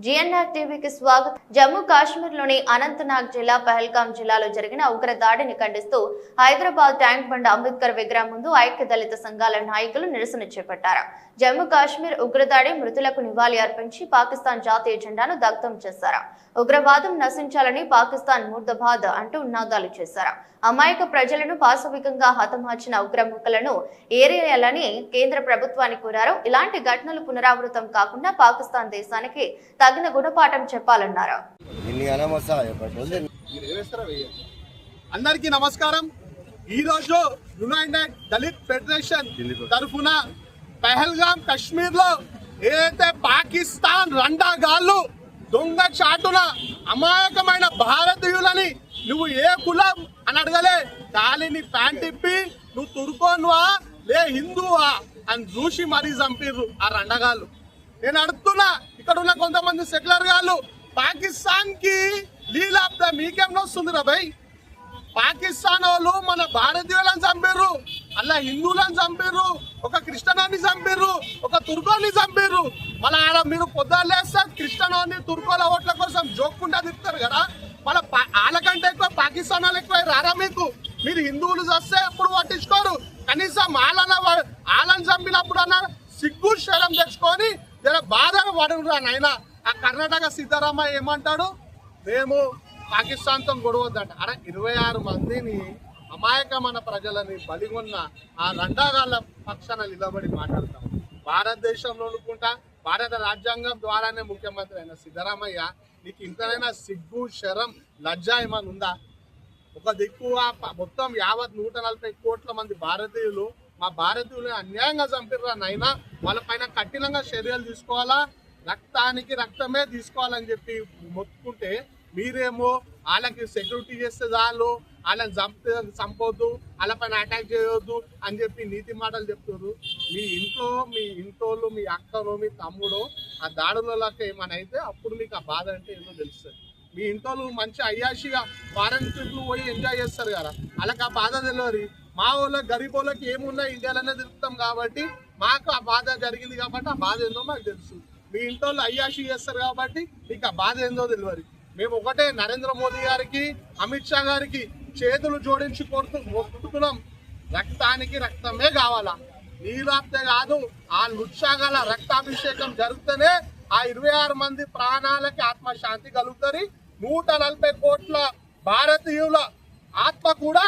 GNR టీవీకి స్వాగతం. జమ్మూ కాశ్మీర్లోని అనంతనాగ్ జిల్లా పహల్గాం జిల్లాలో జరిగిన ఉగ్ర దాడిని ఖండిస్తూ హైదరాబాద్ ట్యాంక్ బండ్ అంబేద్కర్ విగ్రహం ముందు ఐక్య దళిత సంఘాల నాయకులు నిరసన చేపట్టారు. జమ్మూ కాశ్మీర్ ఉగ్రదాడి మృతులకు నివాళి అర్పించి పాకిస్తాన్ జాతీయ జెండాను దగ్ధం చేశారు. ఉగ్రవాదం నశించాలని పాకిస్తాన్ ముర్దాబాద్ అంటూ నినాదాలు చేశారు. అమాయక ప్రజలను పాశవికంగా హతమార్చిన ఉగ్రముఖలను ఏరేయాలని కేంద్ర ప్రభుత్వాన్ని కోరారు. ఇలాంటి ఘటనలు పునరావృతం కాకుండా పాకిస్తాన్ దేశానికి తగిన గుణపాఠం చెప్పాలన్నారు. అందరికీ నమస్కారం. ఈ రోజు యునైటెడ్ దళిత్ ఫెడరేషన్ తరఫున పహల్గాం కశ్మీర్ లో ఏదైతే పాకిస్తాన్ రండాగాళ్ళు దొంగ చాటున అమాయకమైన భారతీయులని నువ్వు ఏ కులం అని అడగలే, కాలిని ప్యాంట్ ఇప్పి నువ్వు తుర్కోన్వా లే హిందువా అని చూసి మరీ చంపిర్రు ఆ రండగాళ్ళు. నేను అడుగుతున్నా, ఇక్కడ ఉన్న కొంతమంది సెక్యులర్ గాళ్ళు పాకిస్తాన్ కి లీలాప్తా మీకేం వస్తుందిరా భయ్? పాకిస్తాన్ వాళ్ళు మన భారతీయులను చంపిర్రు, అలా హిందువులను చంపిర్రు, ఒక క్రిస్టియన్ని చంపిర్రు, ఒక తుర్కోని చంపిర్రు. మళ్ళీ ఆడ మీరు పొద్దులేస్తే క్రిస్టియన్ని తుర్కోల ఓట్ల కోసం జోక్కుంటా తిప్పుతారు కదా. మళ్ళీ వాళ్ళకంటే ఎక్కువ పాకిస్తాన్ వాళ్ళు ఎక్కువ రారా మీకు? మీరు హిందువులు చస్తే ఎప్పుడు పట్టించుకోరు. కనీసం వాళ్ళని చంపినప్పుడు అన్న సిగ్గు శరం తెచ్చుకొని బాధను పడురా నాయనా. ఆ కర్ణాటక సీతారామయ్య ఏమంటాడు, మేము పాకిస్తాన్తో గొడవద్దంట. అరే 26 మందిని అమాయకమైన ప్రజలని బలిగొన్న ఆ రండాగాళ్ళ పక్షాన నిలబడి మాట్లాడతాం. భారతదేశంలో అనుకుంటా భారత రాజ్యాంగం ద్వారానే ముఖ్యమంత్రి అయిన సిద్ధరామయ్య, నీకు ఇంతనైనా సిగ్గు శరం లజ్జ ఏమైనా ఉందా? ఒక దిక్కు మొత్తం యావత్ 140 కోట్ల మంది భారతీయులు, మా భారతీయులు అన్యాయంగా చంపిర్రా నైనా, వాళ్ళపైన కఠినంగా చర్యలు తీసుకోవాలా, రక్తానికి రక్తమే తీసుకోవాలని చెప్పి మొత్తుకుంటే మీరేమో వాళ్ళకి సెక్యూరిటీ చేస్తే చాలు, వాళ్ళని చంపొద్దు, వాళ్ళపైన అటాక్ చేయొద్దు అని చెప్పి నీతి మాటలు చెప్తారు. మీ ఇంట్లో మీ అక్కనో మీ తమ్ముడో ఆ దాడులకి ఏమైనా అయితే అప్పుడు మీకు ఆ బాధ అంటే ఏమో తెలుస్తుంది. మీ ఇంట్లో మంచి అయ్యాషిగా ఫారెన్ ట్రిప్లు పోయి ఎంజాయ్ చేస్తారు కదా, వాళ్ళకి ఆ బాధ తెలియదు. మా వాళ్ళకి గరీబ్ వాళ్ళకి ఏమున్నా ఇండియాలోనే తిరుగుతాం కాబట్టి మాకు ఆ బాధ జరిగింది కాబట్టి ఆ బాధ ఏందో మాకు తెలుసు. మీ ఇంట్లో అయ్యాషి చేస్తారు కాబట్టి మీకు ఆ బాధ ఏందో తెలియదు. మేము ఒకటే నరేంద్ర మోదీ గారికి, అమిత్ షా గారికి చేతులు జోడించి కొట్టుకున్నాం, రక్తానికి రక్తమే కావాలా, నీలాప్తే కాదు. ఆ లుచ్చాగల రక్తాభిషేకం జరిగితేనే ఆ 26 మంది ప్రాణాలకి ఆత్మశాంతి కలుగుతుంది. 140 కోట్ల భారతీయుల ఆత్మ కూడా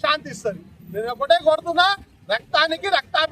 శాంతిస్తుంది. నేను ఒకటే కొడుతున్నా, రక్తానికి రక్తాభిషేకం